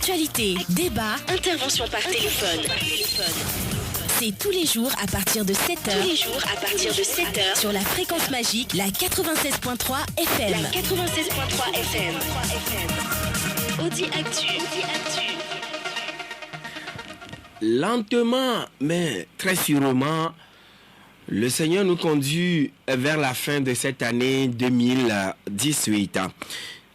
Actualité, débat, intervention par téléphone. C'est tous les jours à partir de 7h. Sur la fréquence magique, la 96.3 FM. Audi Actu. Lentement, mais très sûrement, le Seigneur nous conduit vers la fin de cette année 2018.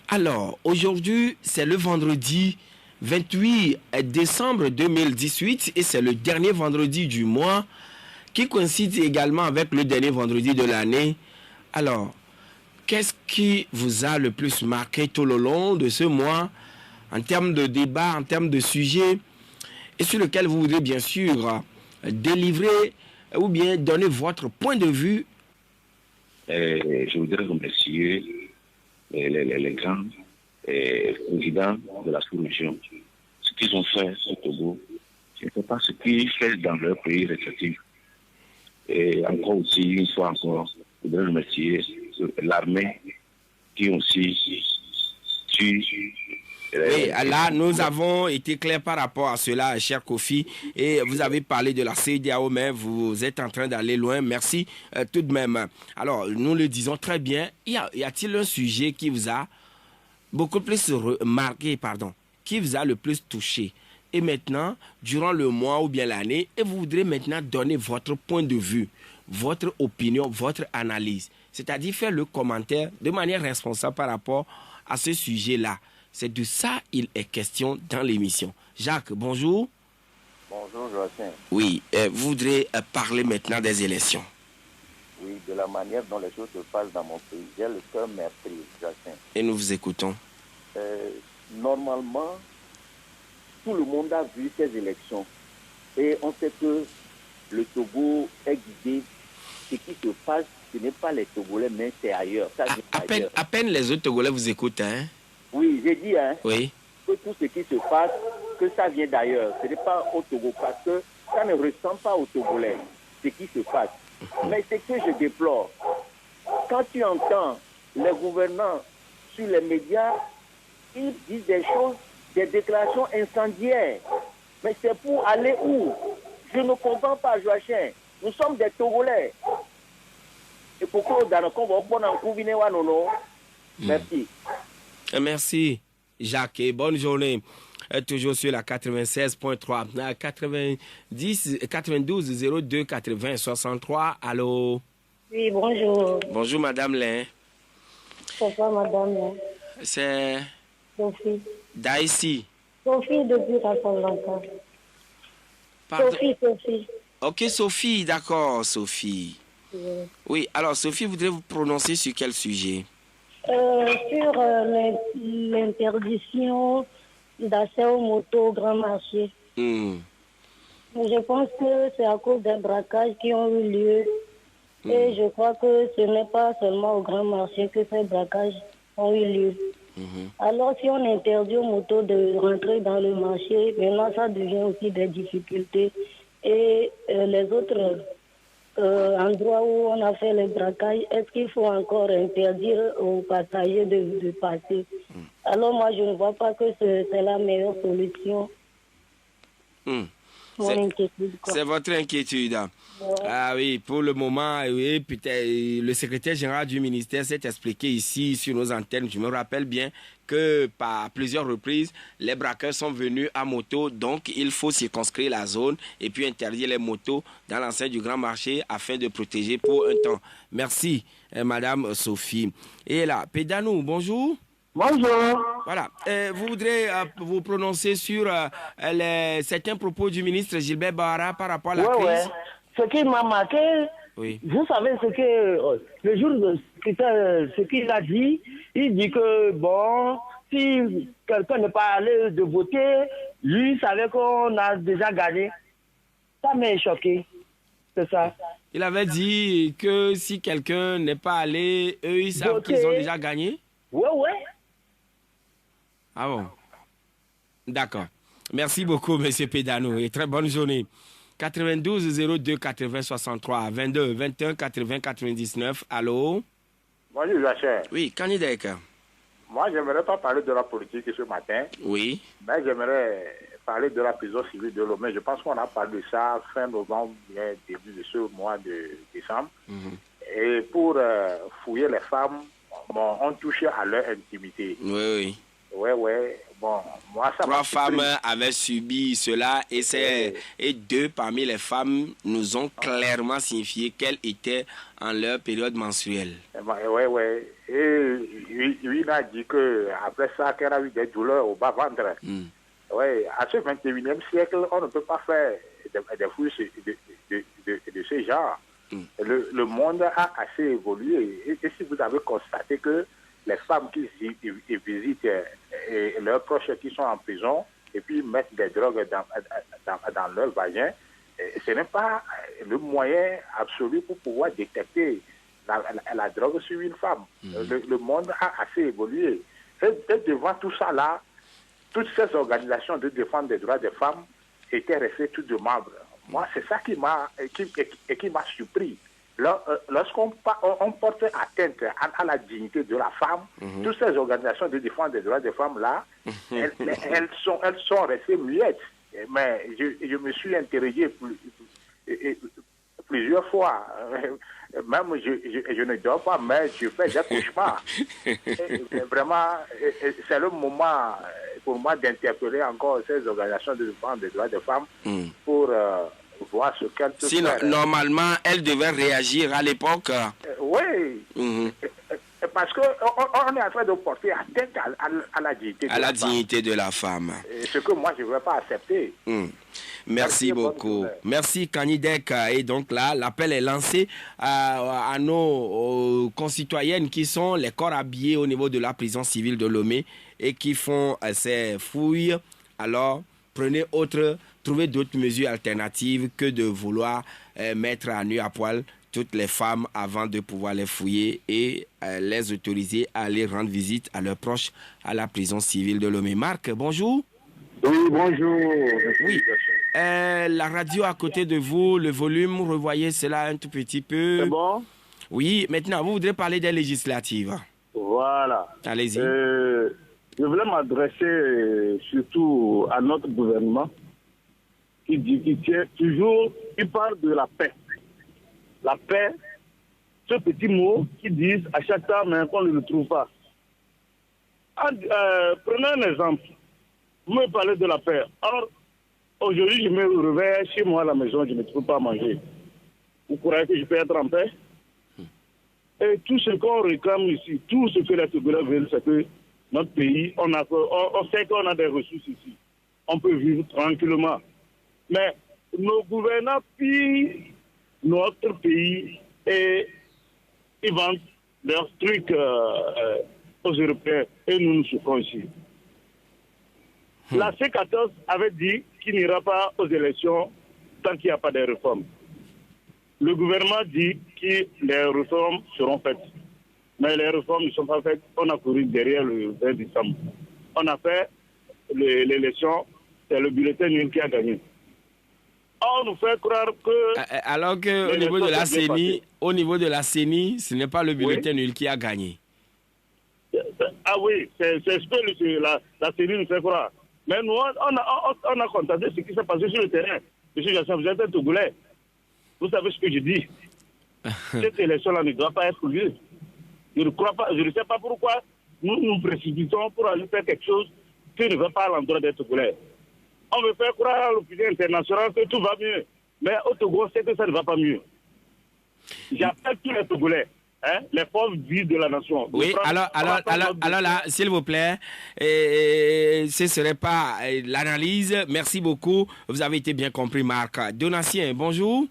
Alors, aujourd'hui, c'est le vendredi 28 décembre 2018 et c'est le dernier vendredi du mois qui coïncide également avec le dernier vendredi de l'année. Alors, qu'est-ce qui vous a le plus marqué tout le long de ce mois en termes de débat, en termes de sujets et sur lequel vous voudrez bien sûr délivrer ou bien donner votre point de vue? Je voudrais remercier les grands présidents de la sous-région. Ce qu'ils ont fait au Togo, je ne sais pas ce qu'ils font dans leur pays respectif. Et encore aussi, une fois encore, je voudrais remercier l'armée qui aussi tue. Oui, là, nous avons été clairs par rapport à cela, cher Kofi. Et vous avez parlé de la CEDEAO, mais vous êtes en train d'aller loin. Merci tout de même. Alors, nous le disons très bien. Y a-t-il un sujet qui vous a beaucoup plus marqué, qui vous a le plus touché? Et maintenant, durant le mois ou bien l'année, et vous voudrez maintenant donner votre point de vue, votre opinion, votre analyse. C'est-à-dire faire le commentaire de manière responsable par rapport à ce sujet-là. C'est de ça il est question dans l'émission. Jacques, bonjour. Bonjour, Joachim. Oui, vous voudrez parler maintenant des élections. Oui, de la manière dont les choses se passent dans mon pays. J'ai le cœur meurtri, Joachim. Et nous vous écoutons. Normalement, tout le monde a vu ces élections. Et on sait que le Togo est guidé. Ce qui se passe, ce n'est pas les Togolais, mais c'est ailleurs. Ça ailleurs. À peine les autres Togolais vous écoutent, hein? Oui, j'ai dit, oui, que tout ce qui se passe, que ça vient d'ailleurs. Ce n'est pas au Togo, parce que ça ne ressemble pas aux Togolais, ce qui se passe. Mais ce que je déplore, quand tu entends les gouvernants sur les médias, ils disent des choses, des déclarations incendiaires. Mais c'est pour aller où? Je ne comprends pas, Joachim. Nous sommes des Togolais. Et pourquoi on va prendre un coup non? Merci. Merci, Jacques, et bonne journée. Toujours sur la 96.3, 92 02 80 63. Allô? Oui, bonjour. Bonjour, Madame Lin. C'est quoi, Madame Lin? C'est Sophie. Daïsi. Sophie depuis Casablanca. Sophie. Ok, Sophie, d'accord, Sophie. Oui, alors, Sophie, voudrez vous prononcer sur quel sujet? Sur l'interdiction d'accès aux motos au grand marché. Je pense que c'est à cause des braquages qui ont eu lieu. Et je crois que ce n'est pas seulement au grand marché que ces braquages ont eu lieu. Alors si on interdit aux motos de rentrer dans le marché, maintenant ça devient aussi des difficultés. Et les autres endroits où on a fait les braquages, est-ce qu'il faut encore interdire aux passagers de passer? Alors moi, je ne vois pas que c'est la meilleure solution. C'est votre inquiétude. Ouais. Ah oui, pour le moment, oui, peut-être, le secrétaire général du ministère s'est expliqué ici sur nos antennes. Je me rappelle bien que par plusieurs reprises, les braqueurs sont venus à moto, donc il faut circonscrire la zone et puis interdire les motos dans l'enceinte du grand marché afin de protéger pour un temps. Merci, Madame Sophie. Et là, Pédanou, bonjour. Bonjour. Voilà. Vous voudrez vous prononcer sur certains propos du ministre Gilbert Bahara par rapport à la crise? Ouais. Ce qui m'a marqué, oui. Vous savez ce que le jour de ce qu'il a dit, il dit que bon, si quelqu'un n'est pas allé de voter, lui savait qu'on a déjà gagné. Ça m'a choqué. C'est ça. Il avait dit que si quelqu'un n'est pas allé, eux ils savent qu'ils ont déjà gagné? Ouais. Ah bon? D'accord. Merci beaucoup, M. Pédano, et très bonne journée. 92 02 80 63 22 21 80 99. Allô? Bonjour, Joachim. Oui, Kanidek. Moi, j'aimerais pas parler de la politique ce matin. Oui. Mais j'aimerais parler de la prison civile de Lomé. Je pense qu'on a parlé de ça fin novembre, bien début de ce mois de décembre. Et pour fouiller les femmes, bon, on touchait à leur intimité. Oui. Oui. Bon, moi, ça 3 femmes avaient subi cela et 2 parmi les femmes nous ont clairement signifié qu'elles étaient en leur période menstruelle. Oui. Et lui a dit qu'après ça, qu'elle a eu des douleurs au bas-ventre. Oui, à ce 21e siècle, on ne peut pas faire des fouilles de ce genre. Le monde a assez évolué. Et si vous avez constaté que les femmes qui visitent leurs proches qui sont en prison et puis mettent des drogues dans leur vagin, ce n'est pas le moyen absolu pour pouvoir détecter la drogue sur une femme. Le monde a assez évolué. Et devant tout ça là, toutes ces organisations de défense des droits des femmes étaient restées toutes de membres. Moi, c'est ça qui m'a surpris. Lorsqu'on porte atteinte à la dignité de la femme, toutes ces organisations de défense des droits des femmes là, elles sont restées muettes. Mais je me suis interrogé plusieurs fois. Même je ne dors pas, mais je fais des cauchemars. Vraiment, c'est le moment pour moi d'interpeller encore ces organisations de défense des droits des femmes pour voir ce qu'elles peuvent faire. Normalement, elles devaient réagir à l'époque. Oui. Parce qu'on est en train de porter atteinte à la dignité de la femme. Ce que moi, je ne veux pas accepter. Merci beaucoup. Merci Kanidek. Et donc là, l'appel est lancé à nos concitoyennes qui sont les corps habillés au niveau de la prison civile de Lomé et qui font ces fouilles. Alors, trouvez d'autres mesures alternatives que de vouloir mettre à nu à poil toutes les femmes avant de pouvoir les fouiller et les autoriser à aller rendre visite à leurs proches à la prison civile de Lomé. Marc, bonjour. Oui, bonjour. Oui. La radio à côté de vous, le volume, revoyez cela un tout petit peu. C'est bon? Oui, maintenant, vous voudrez parler des législatives. Voilà. Allez-y. Je voulais m'adresser surtout à notre gouvernement qui parle de la paix. La paix, ce petit mot qui disent à chaque temps, mais qu'on ne le trouve pas. Prenez un exemple. Vous me parlez de la paix. Or, aujourd'hui, je me réveille chez moi à la maison, je ne trouve pas à manger. Vous croyez que je peux être en paix? Et tout ce qu'on réclame ici, tout ce que les Togolais veulent, c'est que notre pays, on sait qu'on a des ressources ici. On peut vivre tranquillement. Mais nos gouvernants pillent notre pays et ils vendent leurs trucs aux Européens et nous souffrons ici. La C14 avait dit qu'il n'ira pas aux élections tant qu'il n'y a pas de réformes. Le gouvernement dit que les réformes seront faites. Mais les réformes ne sont pas faites. On a couru derrière le 20 décembre. On a fait l'élection, c'est le bulletin nul qui a gagné. On nous fait croire que... Alors qu'au niveau de la CENI, ce n'est pas le bulletin nul qui a gagné. Ah oui, c'est ce que la CENI nous fait croire. Mais nous, on a constaté ce qui s'est passé sur le terrain. Monsieur Jassin, vous êtes un Togolais. Vous savez ce que je dis. Cette élection-là ne doit pas être lieu. Je ne crois pas, je ne sais pas pourquoi nous nous précipitons pour aller faire quelque chose qui ne va pas à l'endroit des Togolais. On veut faire croire à l'opinion internationale que tout va mieux. Mais au Togo, c'est que ça ne va pas mieux. J'appelle tous les Togolais, les forces vives de la nation. Oui, alors là, s'il vous plaît, ce ne serait pas l'analyse. Merci beaucoup. Vous avez été bien compris, Marc. Donatien, bonjour.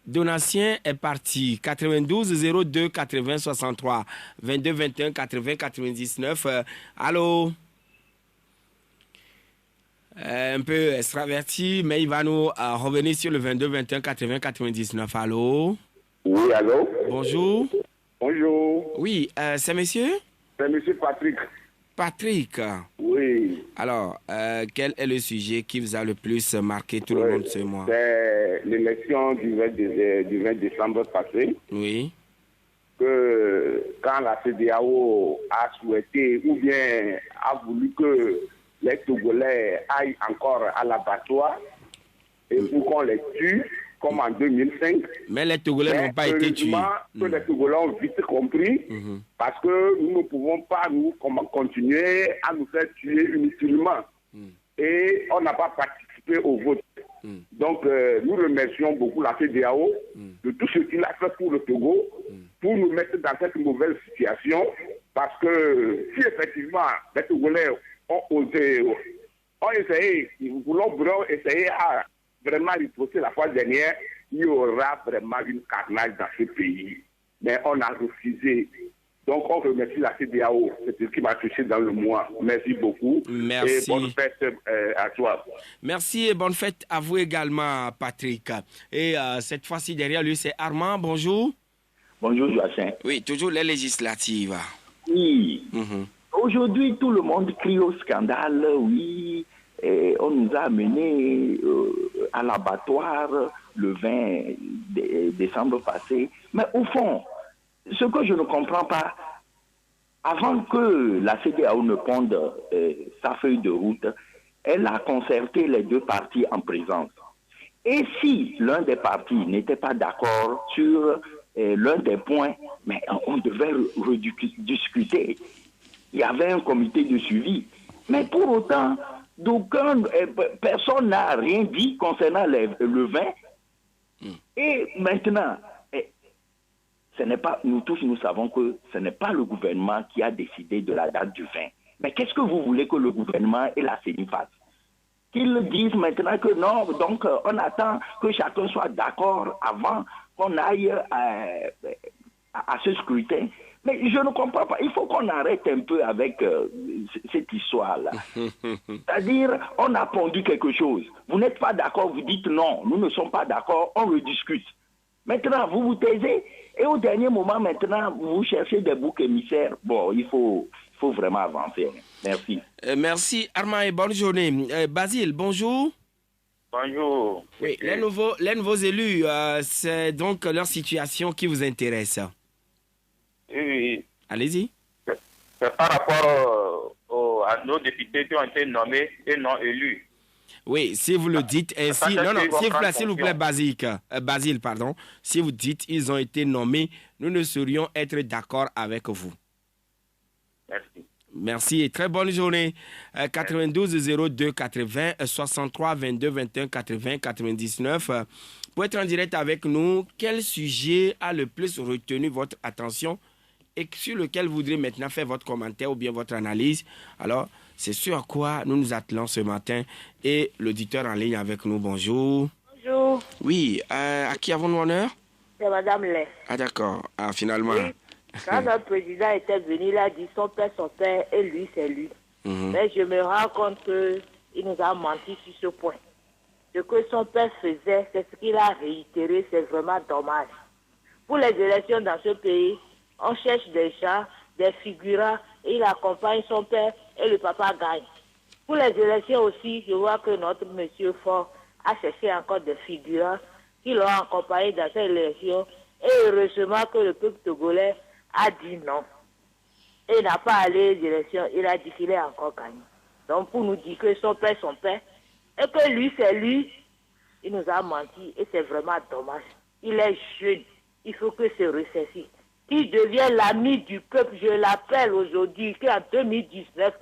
Donatien est parti. 92 02 80 63 22 21 80 99. Allô? Un peu extraverti, mais il va nous revenir sur le 22 21 80 99. Allô? Oui, allô? Bonjour. Bonjour. Oui, c'est monsieur? C'est monsieur Patrick. Patrick. Oui. Alors, quel est le sujet qui vous a le plus marqué tout le monde ce mois? C'est l'élection du 20 décembre passé. Oui. que quand la CEDEAO a souhaité ou bien a voulu que les Togolais aillent encore à l'abattoir et pour qu'on les tue, comme en 2005. Mais les Togolais n'ont pas été tués. Que les Togolais ont vite compris, parce que nous ne pouvons pas continuer à nous faire tuer inutilement. Et on n'a pas participé au vote. Donc, nous remercions beaucoup la CEDEAO de tout ce qu'il a fait pour le Togo, pour nous mettre dans cette nouvelle situation, parce que si effectivement les Togolais ont essayé, nous voulons essayer à vraiment riposter la fois dernière, il y aura vraiment une carnage dans ce pays. Mais on a refusé. Donc, on remercie la CEDEAO. C'est ce qui m'a touché dans le mois. Merci beaucoup. Merci. Et bonne fête à toi. Merci et bonne fête à vous également, Patrick. Et cette fois-ci, derrière lui, c'est Armand. Bonjour. Bonjour, Joachim. Oui, toujours les législatives. Oui. Aujourd'hui, tout le monde crie au scandale. Oui, et on nous a amenés à l'abattoir le 20 décembre passé. Mais au fond, ce que je ne comprends pas, avant que la CEDEAO ne ponde sa feuille de route, elle a concerté les deux partis en présence. Et si l'un des partis n'était pas d'accord sur l'un des points, mais on devait rediscuter. Il y avait un comité de suivi. Mais pour autant, personne n'a rien dit concernant le vin. Et maintenant, ce n'est pas, nous tous nous savons que ce n'est pas le gouvernement qui a décidé de la date du vin. Mais qu'est-ce que vous voulez que le gouvernement et la CENI fassent? Qu'ils disent maintenant que non, donc on attend que chacun soit d'accord avant qu'on aille à ce scrutin. Mais je ne comprends pas. Il faut qu'on arrête un peu avec cette histoire-là. C'est-à-dire, on a pondu quelque chose. Vous n'êtes pas d'accord, vous dites non. Nous ne sommes pas d'accord, on rediscute. Maintenant, vous vous taisez et au dernier moment, maintenant, vous cherchez des boucs émissaires. Bon, il faut vraiment avancer. Merci. Merci, Armand, et bonne journée. Basile, bonjour. Bonjour. Oui, les nouveaux élus, c'est donc leur situation qui vous intéresse. Oui. Allez-y. C'est par rapport à nos députés qui ont été nommés et non élus. Oui, si vous le dites ainsi... Non, s'il vous plaît, Basile, pardon. Si vous dites ils ont été nommés, nous ne saurions être d'accord avec vous. Merci. Merci et très bonne journée. 92 02 80 63 22 21 80 99. Pour être en direct avec nous, quel sujet a le plus retenu votre attention et sur lequel vous voudrez maintenant faire votre commentaire ou bien votre analyse? Alors, c'est sur quoi nous nous attelons ce matin. Et l'auditeur en ligne avec nous, bonjour. Bonjour. Oui, à qui avons-nous l'honneur? C'est Madame Lay. Ah d'accord, finalement. Oui. Quand notre président était venu, il a dit son père, et lui, c'est lui. Mais je me rends compte qu'il nous a menti sur ce point. Ce que son père faisait, c'est ce qu'il a réitéré, c'est vraiment dommage. Pour les élections dans ce pays, on cherche des gens, des figurants, et il accompagne son père et le papa gagne. Pour les élections aussi, je vois que notre monsieur Fort a cherché encore des figurants qui l'ont accompagné dans ces élections. Et heureusement que le peuple togolais a dit non. Et n'a pas allé aux élections, il a dit qu'il est encore gagné. Donc pour nous dire que son père, et que lui, c'est lui, il nous a menti et c'est vraiment dommage. Il est jeune, il faut que se ressaisisse. Qu'il devient l'ami du peuple, je l'appelle aujourd'hui, qu'en 2019,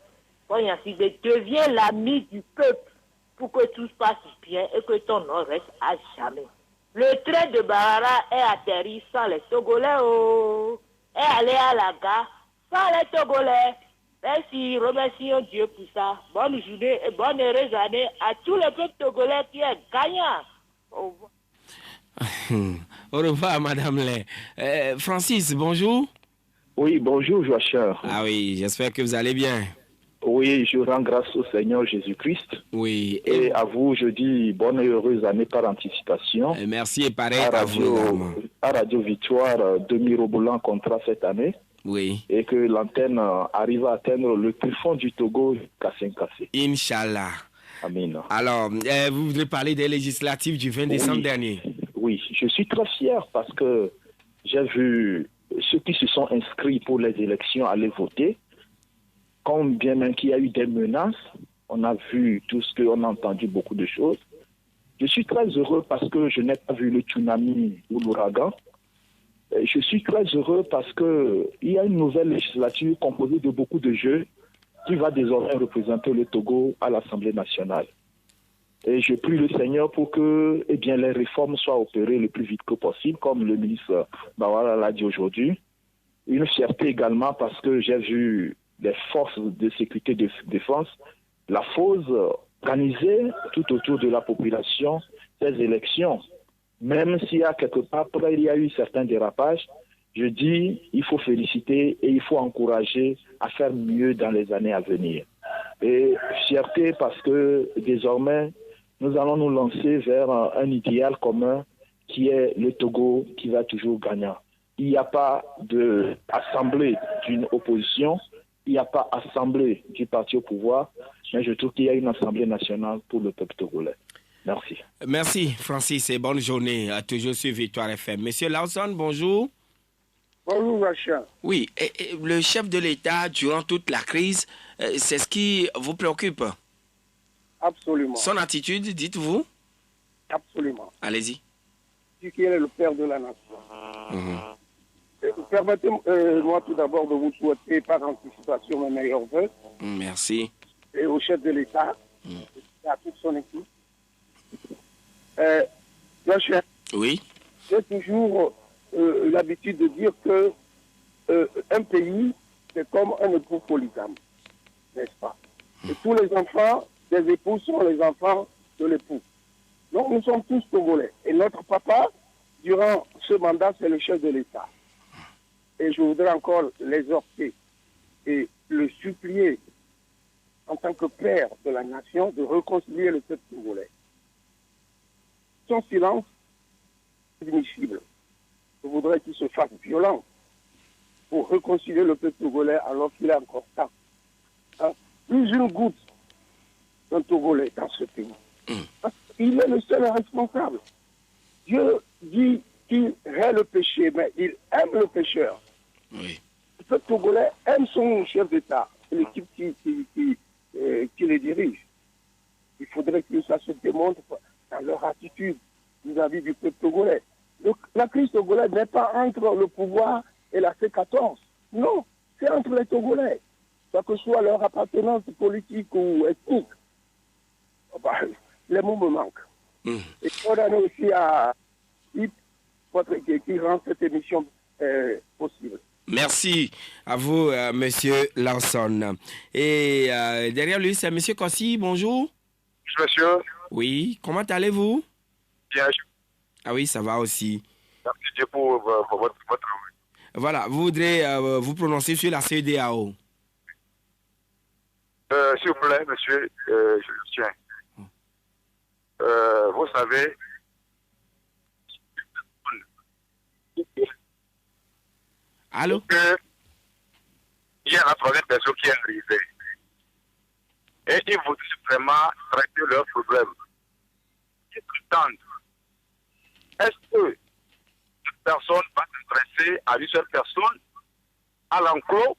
devient l'ami du peuple pour que tout se passe bien et que ton nom reste à jamais. Le train de Bahara est atterri sans les Togolais, est allé à la gare sans les Togolais. Merci, remercions Dieu pour ça. Bonne journée et bonne heureuse année à tout le peuple togolais qui est gagnant. Au revoir. Au revoir, Madame Lay. Francis, bonjour. Oui, bonjour, Joachim. Ah oui, j'espère que vous allez bien. Oui, je rends grâce au Seigneur Jésus-Christ. Oui. Et à vous, je dis bonne et heureuse année par anticipation. Et merci et pareil à vous. À Radio Victoire, demi-robolant contrat cette année. Oui. Et que l'antenne arrive à atteindre le plus fond du Togo jusqu'à Saint-Cassé. Inch'Allah. Amen. Alors, vous voudrez parler des législatives du 20 décembre dernier? Oui, je suis très fier parce que j'ai vu ce qui se sont inscrits pour les élections allaient voter. Quand bien même qu'il y a eu des menaces, on a vu tout ce qu'on a entendu, beaucoup de choses. Je suis très heureux parce que je n'ai pas vu le tsunami ou l'ouragan. Je suis très heureux parce qu'il y a une nouvelle législature composée de beaucoup de jeunes qui va désormais représenter le Togo à l'Assemblée nationale. Et je prie le Seigneur pour que les réformes soient opérées le plus vite que possible, comme le ministre Bawala l'a dit aujourd'hui. Une fierté également parce que j'ai vu les forces de sécurité de défense, la FOSE, organiser tout autour de la population ces élections. Même s'il y a quelque part, il y a eu certains dérapages, je dis il faut féliciter et il faut encourager à faire mieux dans les années à venir. Et fierté parce que désormais, nous allons nous lancer vers un idéal commun qui est le Togo qui va toujours gagnant. Il n'y a pas d'assemblée d'une opposition, il n'y a pas assemblée du parti au pouvoir, mais je trouve qu'il y a une assemblée nationale pour le peuple togolais. Merci. Merci Francis et bonne journée à toujours sur Victoire FM. Monsieur Lawson, bonjour. Bonjour Vacha. Oui, et le chef de l'État, durant toute la crise, c'est ce qui vous préoccupe? Absolument. Son attitude, dites-vous? Absolument. Allez-y. Lui qui est le père de la nation. Permettez-moi tout d'abord de vous souhaiter par anticipation mes meilleurs vœux. Merci. Et au chef de l'État, et à toute son équipe. Oui. J'ai toujours l'habitude de dire que un pays, c'est comme un époux polygame, n'est-ce pas? Et tous les enfants des époux sont les enfants de l'époux. Donc nous sommes tous Togolais. Et notre papa, durant ce mandat, c'est le chef de l'État. Et je voudrais encore l'exhorter et le supplier en tant que père de la nation de réconcilier le peuple togolais. Son silence est admissible. Je voudrais qu'il se fasse violent pour réconcilier le peuple togolais alors qu'il est encore temps. Plus une goutte d'un Togolais dans ce pays. Il est le seul responsable. Dieu dit qu'il hait le péché, mais il aime le pécheur. Oui. Le peuple togolais aime son chef d'État, l'équipe qui les dirige. Il faudrait que ça se démontre dans leur attitude vis-à-vis du peuple togolais. Donc, la crise togolaise n'est pas entre le pouvoir et la C14. Non, c'est entre les Togolais. Quelle que soit leur appartenance politique ou ethnique. Les mots me manquent. Et on a aussi à qui rend cette émission possible. Merci à vous, monsieur Lawson. Et derrière lui, c'est monsieur Kossi. Bonjour. Monsieur. Oui, comment allez-vous? Bien. Ah oui, ça va aussi. Merci Dieu pour votre... Voilà, vous voudrez vous prononcer sur la CEDEAO. S'il vous plaît, monsieur, je tiens. Vous savez, allô? Il y a la troisième personne qui est arrivée. Et ils voudraient vraiment traiter leurs problèmes. Ils prétendent. Est-ce que une personne va s'intéresser à une seule personne, à l'enclos,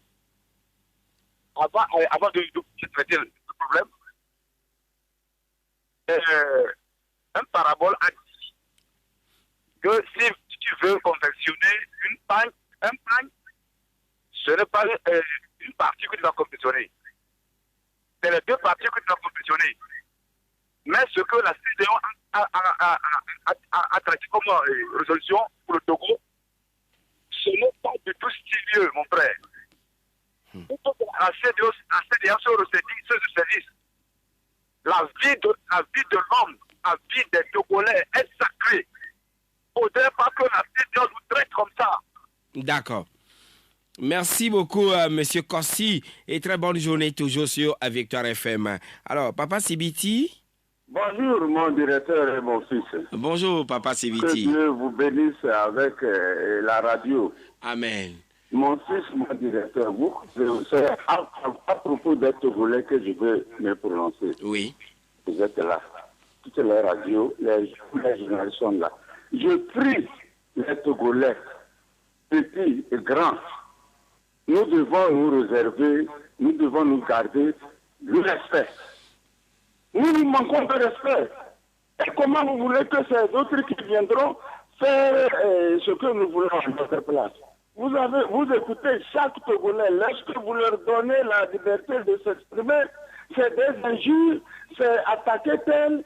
avant de traiter le problème? Un parabole a dit que si tu veux confectionner un pain, ce n'est pas une partie que tu vas confectionner. C'est les deux parties que tu vas confectionner. Mais ce que la CEDEAO a traité comme résolution pour le Togo, ce n'est pas du tout styleux, mon frère. La CEDEAO se dit, la vie de l'homme, la vie des Togolais est sacrée. Il ne faudrait pas que la CEDEAO nous traite comme ça. D'accord. Merci beaucoup, monsieur Kossi, et très bonne journée toujours sur Victoire FM. Alors, Papa Sibiti. Bonjour, mon directeur et mon fils. Bonjour, Papa Sibiti. Que Dieu vous bénisse avec la radio. Amen. Mon fils, mon directeur, c'est à propos des Togolais que je veux me prononcer. Oui. Vous êtes là. Toutes les radios, les journalistes sont là. Je prie les Togolais petits et grands, nous devons nous réserver, nous devons nous garder le respect. Nous manquons de respect. Et comment vous voulez que ces autres qui viendront faire ce que nous voulons à notre place? Vous écoutez chaque Togolais, lorsque vous leur donnez la liberté de s'exprimer, c'est des injures, c'est attaquer tel.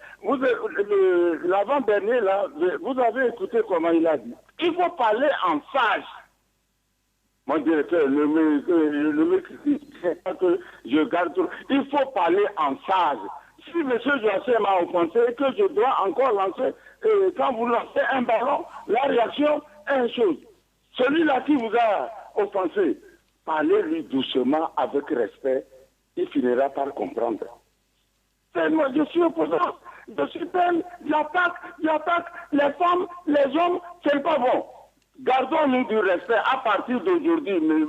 L'avant-dernier, là, vous avez écouté comment il a dit. Il faut parler en sage. Mon directeur, ne me critique pas que je garde tout. Il faut parler en sage. Si M. Joachim m'a offensé et que je dois encore lancer, quand vous lancez un ballon, la réaction est une chose. Celui-là qui vous a offensé, parlez-lui doucement, avec respect, il finira par comprendre. Moi, je suis opposant, je suis peine, j'attaque les femmes, les hommes, c'est pas bon. Gardons-nous du respect à partir d'aujourd'hui, M.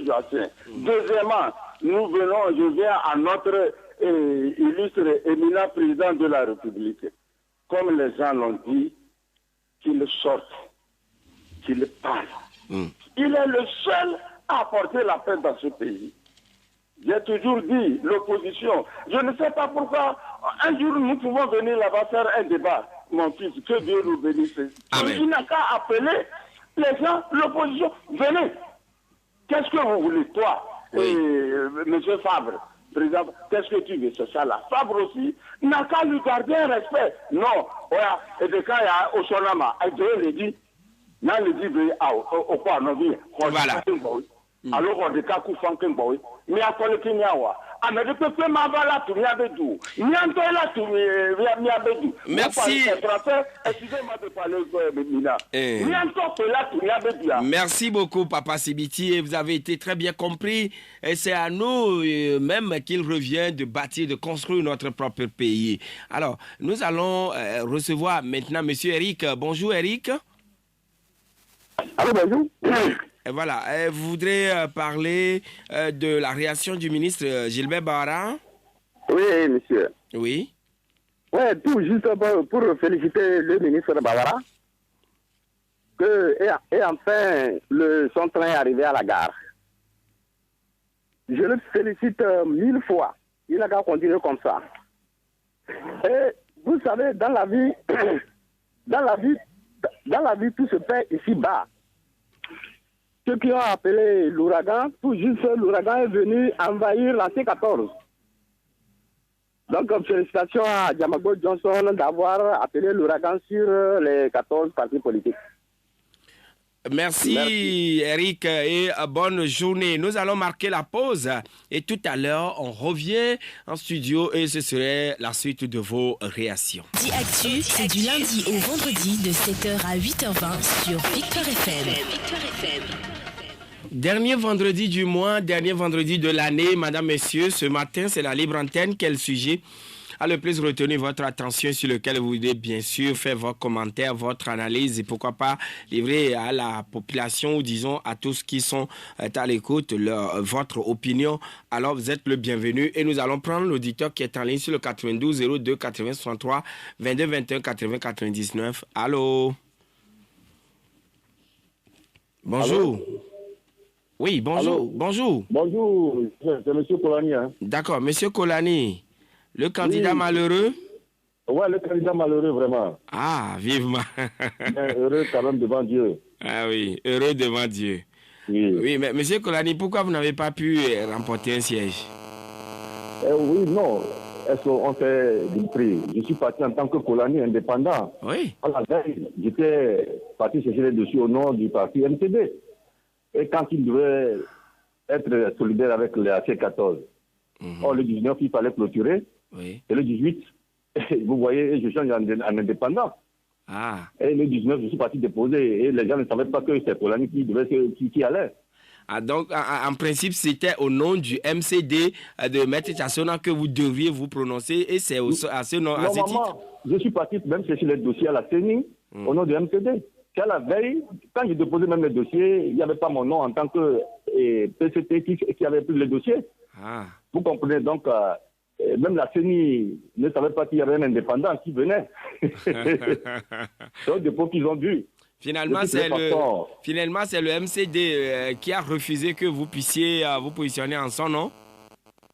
Joachim. Deuxièmement, je viens à notre illustre éminent président de la République. Comme les gens l'ont dit, qu'il sorte, qu'il parle. Il est le seul à apporter la paix dans ce pays. J'ai toujours dit, l'opposition, je ne sais pas pourquoi, un jour nous pouvons venir là-bas faire un débat, mon fils, que Dieu nous bénisse. Il n'a qu'à appeler les gens, l'opposition, venez. Qu'est-ce que vous voulez, toi, monsieur Fabre, président, qu'est-ce que tu veux, c'est ça là. Fabre aussi n'a qu'à lui garder un respect. Non, voilà, et de quand il y a au Sonama, Dieu le dit, n'a le dit, au quoi, non, voilà. Alors on décale Koufankin Boy, mais à quoi le Kenyawa. Ah, mais depuis que ma vala tout m'a bédou. Nianto là tout m'a bédou. Merci. Excusez-moi de parler Mina. Nianto là tout m'a bédou. Merci beaucoup, Papa Sibiti. Et vous avez été très bien compris. Et c'est à nous même qu'il revient de bâtir, de construire notre propre pays. Alors, nous allons recevoir maintenant M. Eric. Bonjour, Eric. Allô, bonjour. Et voilà, vous voudrez parler de la réaction du ministre Gilbert Bahara? Oui, monsieur. Oui. Oui, tout juste pour féliciter le ministre Bahara et enfin son train est arrivé à la gare. Je le félicite 1000 fois. Il a qu'à continuer comme ça. Et vous savez, dans la vie, tout se fait ici-bas. Ceux qui ont appelé l'ouragan, tout juste l'ouragan est venu envahir la C14. Donc, félicitations à Diamago Johnson d'avoir appelé l'ouragan sur les 14 partis politiques. Merci, Eric, et bonne journée. Nous allons marquer la pause et tout à l'heure, on revient en studio et ce serait la suite de vos réactions. Actu, c'est du lundi au vendredi de 7h à 8h20 sur Victoire FM. Dernier vendredi du mois, dernier vendredi de l'année, madame, messieurs, ce matin, c'est la libre antenne. Quel sujet a le plus retenu votre attention, sur lequel vous voulez bien sûr faire vos commentaires, votre analyse et pourquoi pas livrer à la population ou disons à tous qui sont à l'écoute votre opinion. Alors vous êtes le bienvenu et nous allons prendre l'auditeur qui est en ligne sur le 92 02 80 63 22 21 80 99. Allô? Bonjour. Allô? Oui, bonjour. Allô? Bonjour. Bonjour, c'est M. Kolani. Hein? D'accord, M. Kolani. Le candidat malheureux? Ouais, le candidat malheureux, vraiment. Ah, vivement. Mais heureux quand même devant Dieu. Ah oui, heureux devant Dieu. Oui, mais M. Kolani, pourquoi vous n'avez pas pu remporter un siège? Oui, non. Est-ce qu'on fait du prix? Je suis parti en tant que Kolani indépendant. Oui. À la veille, j'étais parti chercher les dossiers au nom du parti MCD. Et quand il devait être solidaire avec la C14, le 19, il fallait clôturer. Oui. Et le 18, vous voyez, je change en indépendant. Ah. Et le 19, je suis parti déposer. Et les gens ne savaient pas que c'était Kolani qui allait. Ah, donc, en principe, c'était au nom du MCD de Maître Chassona que vous devriez vous prononcer. Et c'est à ce nom, à ce titre. Je suis parti même chercher les dossiers à la CENI au nom du MCD. Qu'à la veille, quand j'ai déposé même les dossiers, il n'y avait pas mon nom en tant que PCT qui avait pris les dossiers. Ah. Vous comprenez donc, même la CENI ne savait pas qu'il y avait un indépendant qui venait. C'est un dépôt qu'ils ont vu. Finalement, c'est le MCD qui a refusé que vous puissiez vous positionner ensemble, non?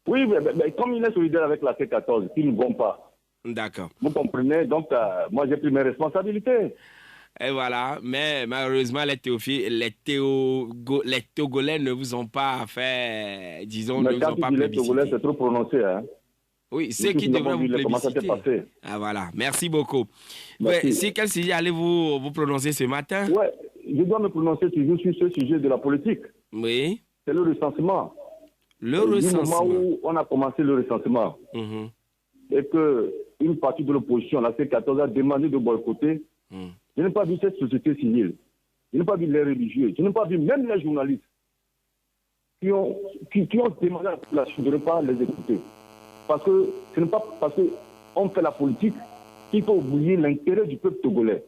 Oui, mais comme il est solidaire avec la C14, ils ne vont pas. D'accord. Vous comprenez? Donc, moi, j'ai pris mes responsabilités. Et voilà, mais malheureusement, les Togolais ne vous ont pas fait, disons, mais ne vous ont pas plébiscité. Les Togolais, c'est trop prononcé, hein? Oui, ceux qui devraient vous plébisciter. Ah voilà, merci beaucoup. Si quel sujet allez-vous prononcer ce matin? Ouais, je dois me prononcer toujours sur ce sujet de la politique. Oui. C'est le recensement. Le recensement. Du moment où on a commencé le recensement et qu'une partie de l'opposition, la C14, a demandé de boycotter, je n'ai pas vu cette société civile. Je n'ai pas vu les religieux. Je n'ai pas vu même les journalistes qui ont demandé à la population de ne pas les écouter. Parce que ce n'est pas parce qu'on fait la politique qu'il faut oublier l'intérêt du peuple togolais.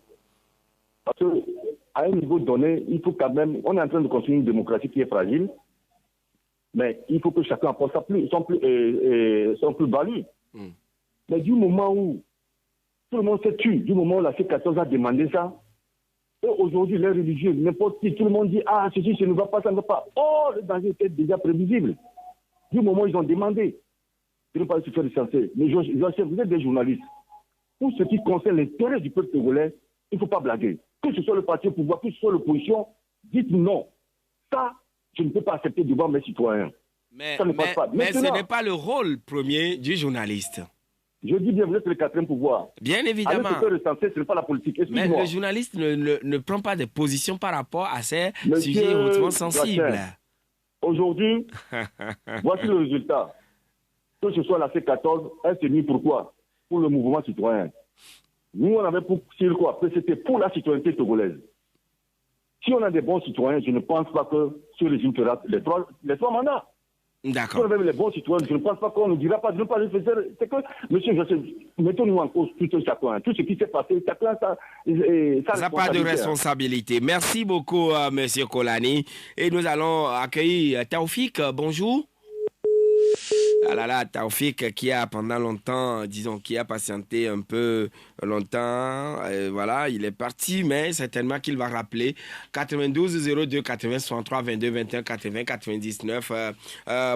Parce qu'à un niveau donné, il faut quand même... On est en train de construire une démocratie qui est fragile, mais il faut que chacun apporte son plus-value. Mais du moment où tout le monde s'est tué, du moment où la C14 a demandé ça, et aujourd'hui, les religieux, n'importe qui, tout le monde dit « Ah, ceci, ça ne va pas, ça ne va pas ». Oh, le danger était déjà prévisible. Du moment où ils ont demandé, je ne vais pas se faire recenser. Mais vous êtes des journalistes. Pour ce qui concerne l'intérêt du peuple togolais, il ne faut pas blaguer. Que ce soit le parti au pouvoir, que ce soit l'opposition, dites non. Ça, je ne peux pas accepter devant mes citoyens. Mais, ça ne passe pas. Mais ce n'est pas le rôle premier du journaliste. Je dis bien, vous êtes le quatrième pouvoir. Bien évidemment. Allez se faire recenser, ce n'est pas la politique. Mais le journaliste ne prend pas de position par rapport à ces sujets hautement sensibles. Aujourd'hui, voici le résultat. Que ce soit la C14, elle s'est mise pourquoi? Pour le mouvement citoyen. Nous, on avait pour quoi? Que c'était pour la citoyenneté togolaise. Si on a des bons citoyens, je ne pense pas que ce régime fera les trois mandats. D'accord. Si on avait les bons citoyens, je ne pense pas qu'on ne dira pas de ne pas le faire. C'est que, monsieur, mettons-nous en cause tout chacun. Tout ce qui s'est passé, chacun ça n'a pas de responsabilité. Merci beaucoup, monsieur Kolani. Et nous allons accueillir Taoufik. Bonjour. Ah là là, Taoufik qui a pendant longtemps, disons, qui a patienté un peu longtemps, voilà, il est parti, mais certainement qu'il va rappeler 92 02 80 63 22 21 80 99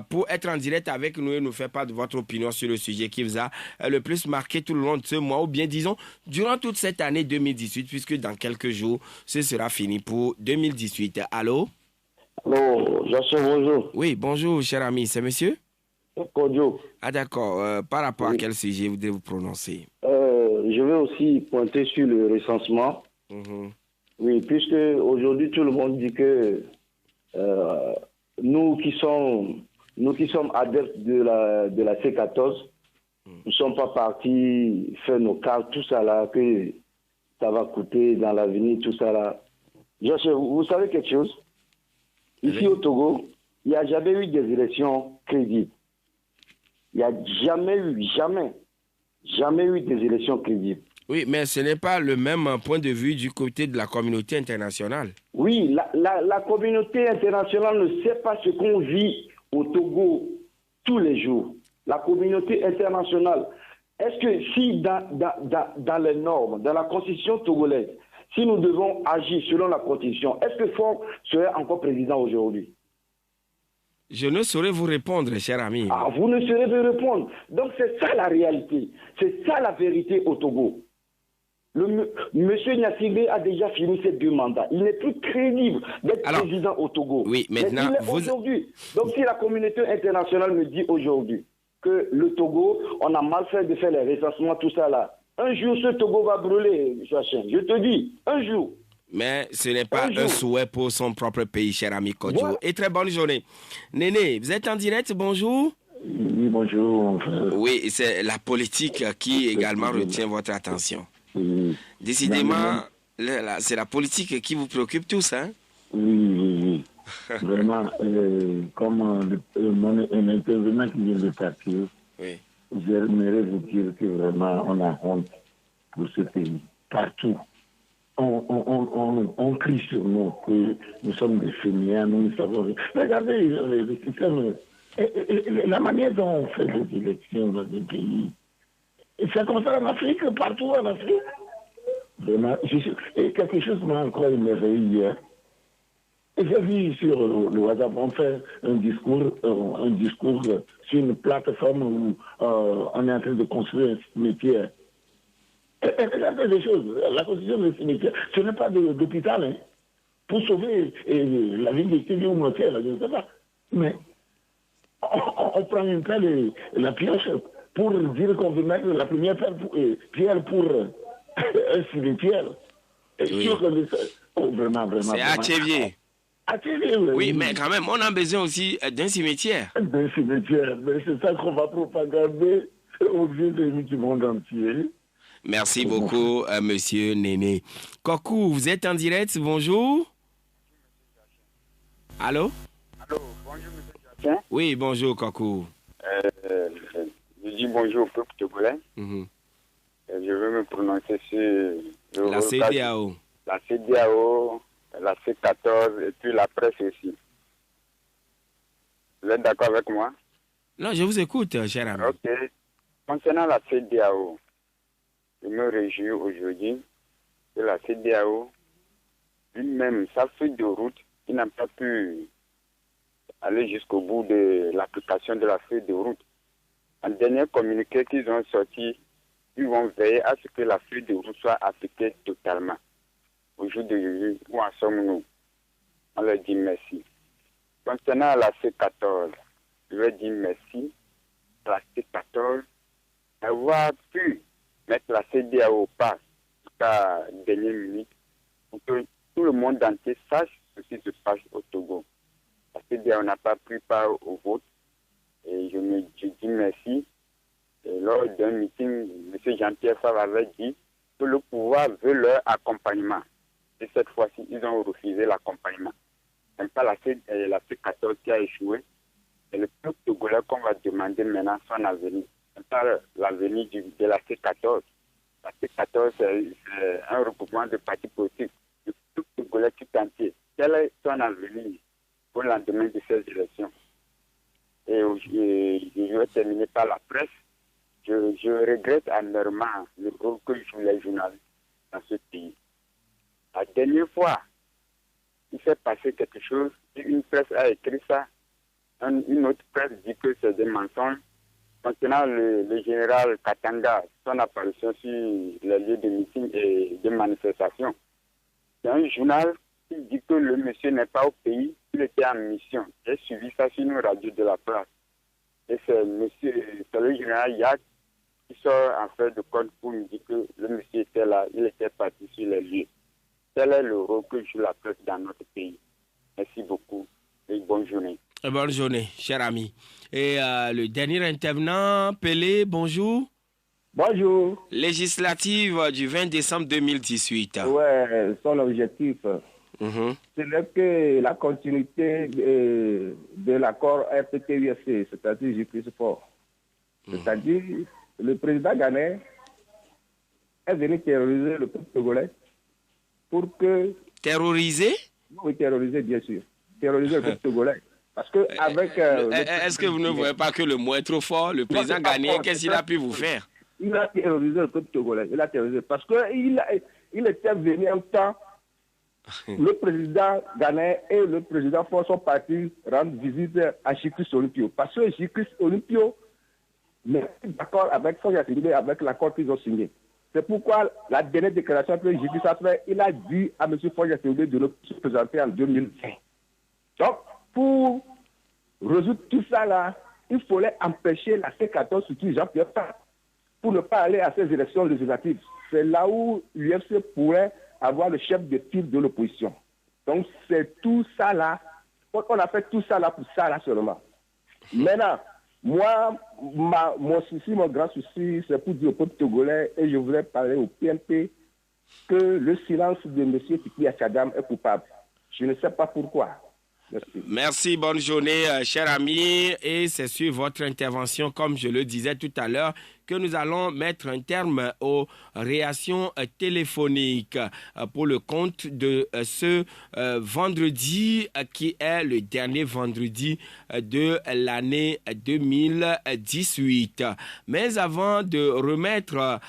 pour être en direct avec nous et nous faire part de votre opinion sur le sujet qui vous a le plus marqué tout le long de ce mois, ou bien disons, durant toute cette année 2018, puisque dans quelques jours, ce sera fini pour 2018. Allô? Allô, Jacques, bonjour. Oui, bonjour, cher ami, c'est monsieur? Kodio. Ah d'accord. Par rapport à quel sujet vous devez vous prononcer? Je vais aussi pointer sur le recensement. Oui, puisque aujourd'hui tout le monde dit que nous qui sommes adeptes de la C14, nous ne sommes pas partis faire nos cartes, tout ça là, que ça va coûter dans l'avenir, tout ça là. Vous savez quelque chose? Ici au Togo, il n'y a jamais eu des élections crédibles. Il n'y a jamais eu des élections crédibles. Oui, mais ce n'est pas le même point de vue du côté de la communauté internationale. Oui, la communauté internationale ne sait pas ce qu'on vit au Togo tous les jours. La communauté internationale, est-ce que si dans les normes, dans la constitution togolaise, si nous devons agir selon la constitution, est-ce que Faure serait encore président aujourd'hui? Je ne saurais vous répondre, cher ami. Ah, vous ne saurez vous répondre. Donc c'est ça la réalité. C'est ça la vérité au Togo. Monsieur Gnassingbé a déjà fini ses 2 mandats. Il n'est plus crédible d'être président au Togo. Oui, maintenant, aujourd'hui. Donc si la communauté internationale me dit aujourd'hui que le Togo, on a mal fait de faire les recensements, tout ça là, un jour ce Togo va brûler, Joachim. Je te dis, un jour. Mais ce n'est pas un souhait pour son propre pays, cher ami Kodjo. Ouais. Et très bonne journée. Néné, vous êtes en direct, bonjour. Oui, bonjour. Oui, c'est la politique qui également retient votre attention. Oui. Décidément, c'est la politique qui vous préoccupe tous, hein? Oui. Vraiment, comme un intervenant qui vient de partir, j'aimerais vous dire que vraiment, on a honte pour ce pays, partout. On crie sur nous que nous sommes des fainéants, nous savons. Regardez le système, la manière dont on fait des élections dans des pays. C'est comme ça en Afrique, partout en Afrique. Vraiment, et quelque chose m'a encore émerveillé hier. Et j'ai vu sur le WhatsApp, on fait un discours sur une plateforme où on est en train de construire un cimetière. Et regardez des choses. La construction d'un cimetière, ce n'est pas d'hôpital, hein, pour sauver la vie des civils ou mortels, je ne sais pas. Mais on prend une pelle et la pioche pour dire qu'on veut mettre la première pierre pour un cimetière. Oui. Vraiment. C'est Athévier. Oui, mais quand même, on a besoin aussi d'un cimetière. D'un cimetière, mais c'est ça qu'on va propagander aux yeux du monde entier. Merci beaucoup, monsieur Néné. Kokou, vous êtes en direct, bonjour. Allô? Allô, bonjour, monsieur Jacquin. Oui, bonjour, Kokou. Je dis bonjour au peuple togolais. Je veux me prononcer sur la CEDEAO. La CEDEAO, la C14 et puis la presse aussi. Vous êtes d'accord avec moi? Non, je vous écoute, cher ami. Ok. Concernant la CEDEAO, je me réjouis aujourd'hui que la CEDEAO, lui-même, sa feuille de route, il n'a pas pu aller jusqu'au bout de l'application de la feuille de route. En dernier communiqué qu'ils ont sorti, ils vont veiller à ce que la feuille de route soit appliquée totalement. Aujourd'hui, où en sommes-nous? On leur dit merci. Concernant la C14, je vais dire merci à la C14 d'avoir pu mettre la CEDEAO au pas jusqu'à la dernière minute pour que tout le monde entier sache ce qui se passe au Togo. La CEDEAO n'a pas pris part au vote et je dis merci. Et lors d'un meeting, M. Jean-Pierre Favre avait dit que le pouvoir veut leur accompagnement. Et cette fois-ci, ils ont refusé l'accompagnement. Ce n'est pas la C14 qui a échoué. C'est le peuple togolais qu'on va demander maintenant son avenir. Ce n'est pas l'avenir de la C14. La C14, c'est un regroupement de partis politiques. Le peuple togolais tout entier. Quel est son avenir pour le lendemain de ces élections? Et je vais terminer par la presse. Je regrette amèrement le rôle que jouent les journalistes dans ce pays. La dernière fois, il s'est passé quelque chose, une presse a écrit ça, une autre presse dit que c'est des mensonges. Concernant le général Katanga, son apparition sur les lieux de meeting et de manifestation, c'est un journal qui dit que le monsieur n'est pas au pays, il était en mission. J'ai suivi ça sur une radio de la place. Et c'est le général Yak qui sort en fait de compte pour me dire que le monsieur était là, il était parti sur les lieux. Tel est le rôle que joue la presse dans notre pays. Merci beaucoup et bonne journée. Bonne journée, cher ami. Et le dernier intervenant, Pelé, bonjour. Bonjour. Législative du 20 décembre 2018. Ouais, son objectif, c'est que la continuité de l'accord RPT-USC, c'est-à-dire Justice Fort. C'est-à-dire, le président ghanéen est venu terroriser le peuple togolais pour que... Terroriser? Oui, terroriser, bien sûr. Terroriser le peuple togolais. Parce que avec... Est-ce que vous ne voyez pas que le mot est trop fort? Le président ghanéen, qu'est-ce qu'il a pu vous faire? Il a terrorisé le peuple togolais. Il a terrorisé. Parce qu'il était venu en temps... Le président ghanéen et le président Ford sont partis rendre visite à Chikris Olympio. Parce que Chikris Olympio n'est pas d'accord avec avec l'accord qu'ils ont signé. C'est pourquoi la dernière déclaration que Chikris a fait, il a dit à M. Ford de se présenter en 2020. Donc, pour résoudre tout ça là, il fallait empêcher la C14, surtout Jean-Pierre Favre, pour ne pas aller à ces élections législatives. C'est là où l'UFC pourrait avoir le chef de file de l'opposition. Donc, c'est tout ça là. On a fait tout ça là pour ça là seulement. Maintenant, moi, mon grand souci, c'est pour dire au peuple togolais, et je voudrais parler au PNP, que le silence de M. Tikpi Achadam est coupable. Je ne sais pas pourquoi. Merci. Merci, bonne journée, cher ami. Et c'est sur votre intervention, comme je le disais tout à l'heure, que nous allons mettre un terme aux réactions téléphoniques pour le compte de ce vendredi, qui est le dernier vendredi de l'année 2018. Mais avant de remettre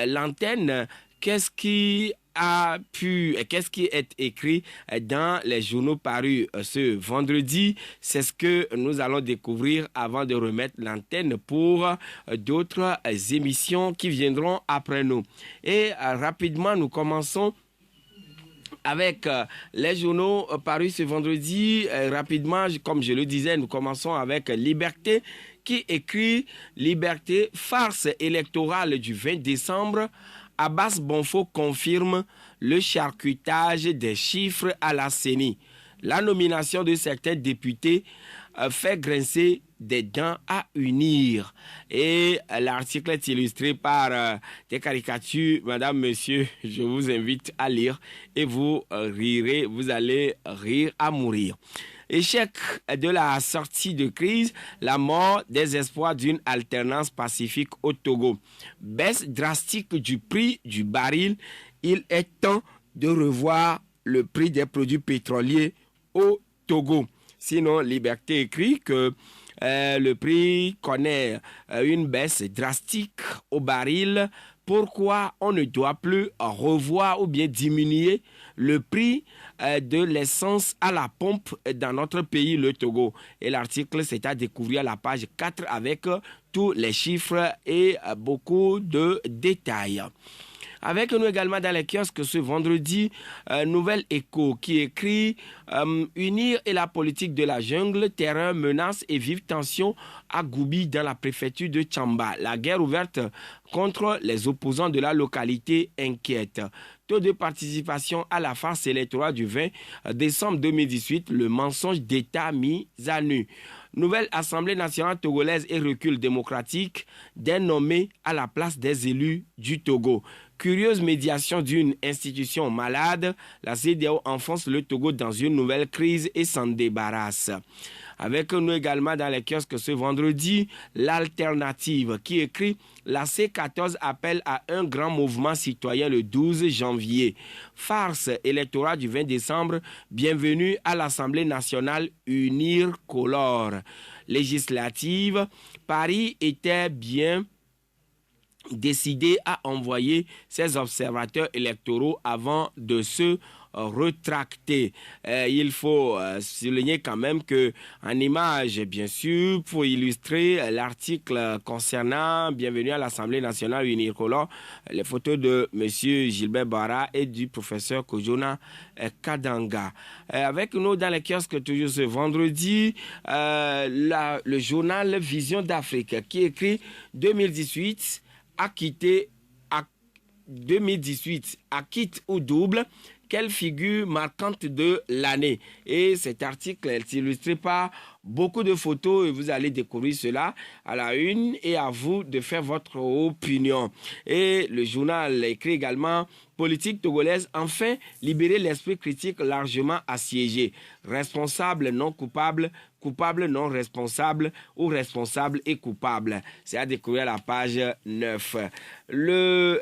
l'antenne, qu'est-ce qui qu'est-ce qui est écrit dans les journaux parus ce vendredi? C'est ce que nous allons découvrir avant de remettre l'antenne pour d'autres émissions qui viendront après nous. Et rapidement, nous commençons avec les journaux parus ce vendredi. Rapidement, comme je le disais, nous commençons avec Liberté qui écrit « Liberté, farce électorale du 20 décembre ». Abbas Bonfo confirme le charcutage des chiffres à la CENI. La nomination de certains députés fait grincer des dents à unir. Et l'article est illustré par des caricatures. Madame, monsieur, je vous invite à lire et vous rirez, vous allez rire à mourir. Échec de la sortie de crise, la mort des espoirs d'une alternance pacifique au Togo. Baisse drastique du prix du baril. Il est temps de revoir le prix des produits pétroliers au Togo. Sinon, Liberté écrit que le prix connaît une baisse drastique au baril. Pourquoi on ne doit plus revoir ou bien diminuer le prix de l'essence à la pompe dans notre pays, le Togo? Et l'article, c'est à découvrir à la page 4 avec tous les chiffres et beaucoup de détails. Avec nous également dans les kiosques ce vendredi, Nouvelle Écho qui écrit Unir et la politique de la jungle, terreur, menace et vive tension à Goubi dans la préfecture de Tchamba. La guerre ouverte contre les opposants de la localité inquiète. Taux de participation à la farce électorale du 20 décembre 2018, le mensonge d'État mis à nu. Nouvelle Assemblée nationale togolaise et recul démocratique, des nommés à la place des élus du Togo. Curieuse médiation d'une institution malade, la CEDEAO enfonce le Togo dans une nouvelle crise et s'en débarrasse. Avec nous également dans les kiosques ce vendredi, l'Alternative qui écrit « La C14 appelle à un grand mouvement citoyen le 12 janvier. Farce électorale du 20 décembre, bienvenue à l'Assemblée nationale Unir Color. Législative, Paris était bien décidé à envoyer ses observateurs électoraux avant de se retracter. Il faut souligner quand même que en image, bien sûr, pour illustrer l'article concernant Bienvenue à l'Assemblée nationale unicolore, les photos de monsieur Gilbert Bara et du professeur Kojona Kadanga. Avec nous dans les kiosques toujours ce vendredi, le journal Vision d'Afrique qui écrit 2018 acquitte ou double, quelle figure marquante de l'année. Et cet article est illustré par beaucoup de photos et vous allez découvrir cela à la une et à vous de faire votre opinion. Et le journal écrit également politique togolaise, enfin libérer l'esprit critique largement assiégé. Responsable non coupable, coupable non responsable ou responsable et coupable. C'est à découvrir à la page 9. Le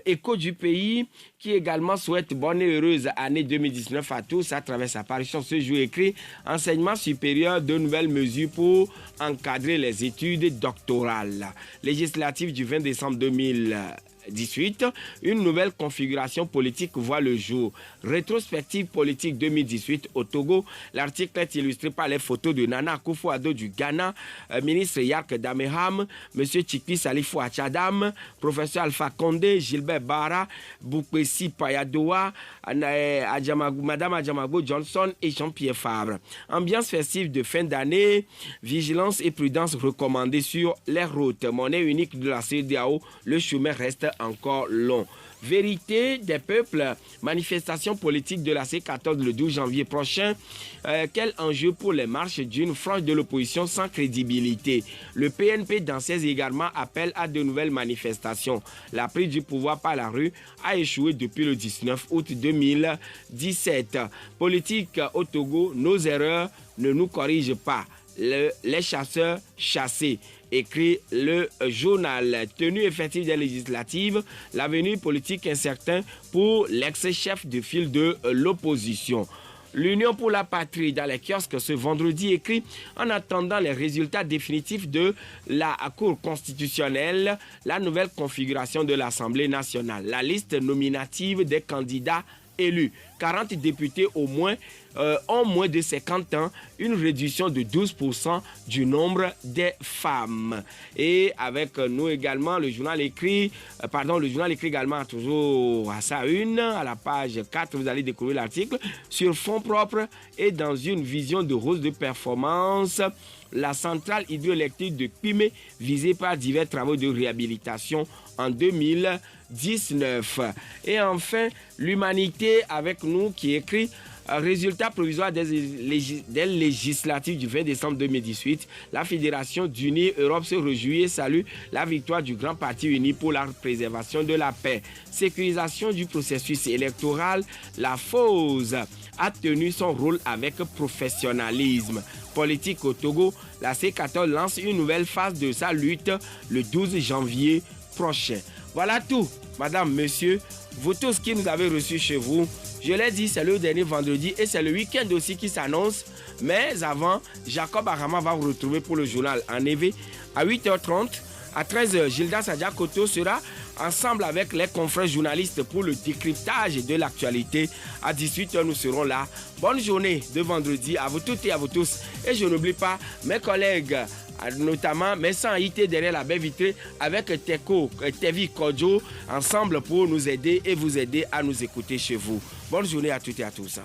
Écho du pays qui également souhaite bonne et heureuse année 2019 à tous à travers sa parution ce jour écrit enseignement supérieur, de nouvelles mesures pour encadrer les études doctorales. Législative du 20 décembre 2018, une nouvelle configuration politique voit le jour. Rétrospective politique 2018 au Togo. L'article est illustré par les photos de Nana Akufo-Addo du Ghana, ministre Yark Dameham, M. Chikwi Salifou Achadam, professeur Alpha Condé, Gilbert Bara, Boukwesi Payadoa, Madame Adjamago Johnson et Jean-Pierre Fabre. Ambiance festive de fin d'année, vigilance et prudence recommandées sur les routes. Monnaie unique de la CEDEAO, le chemin reste encore long. Vérité des peuples, manifestation politique de la C14 le 12 janvier prochain. Quel enjeu pour les marches d'une frange de l'opposition sans crédibilité? Le PNP dans ses égarements appelle à de nouvelles manifestations. La prise du pouvoir par la rue a échoué depuis le 19 août 2017. Politique au Togo, nos erreurs ne nous corrigent pas. Les chasseurs chassés, écrit le journal. Tenue effective des législatives, l'avenir politique incertain pour l'ex-chef de file de l'opposition. L'Union pour la patrie dans les kiosques ce vendredi écrit « En attendant les résultats définitifs de la Cour constitutionnelle, la nouvelle configuration de l'Assemblée nationale, la liste nominative des candidats élus, 40 députés au moins ont moins de 50 ans, une réduction de 12% du nombre des femmes. » Et avec nous également, le journal écrit également toujours à sa une, à la page 4, vous allez découvrir l'article sur fonds propres et dans une vision de hausse de performance. La centrale hydroélectrique de Pimé visée par divers travaux de réhabilitation en 2019. Et enfin, l'Humanité avec nous qui écrit résultat provisoire des législatives du 20 décembre 2018. La Fédération d'Unis Europe se réjouit et salue la victoire du Grand Parti uni pour la préservation de la paix. Sécurisation du processus électoral, la FOSE a tenu son rôle avec professionnalisme. Politique au Togo, la C14 lance une nouvelle phase de sa lutte le 12 janvier prochain. Voilà tout, madame, monsieur, vous tous qui nous avez reçus chez vous. Je l'ai dit, c'est le dernier vendredi et c'est le week-end aussi qui s'annonce. Mais avant, Jacob Arama va vous retrouver pour le journal en EV à 8h30. À 13h, Gilda Sadia-Koto sera ensemble avec les confrères journalistes pour le décryptage de l'actualité. À 18h, nous serons là. Bonne journée de vendredi à vous toutes et à vous tous. Et je n'oublie pas mes collègues, notamment Messan IT derrière la baie vitrée avec Tevi Kodjo, ensemble pour nous aider et vous aider à nous écouter chez vous. Bonne journée à toutes et à tous.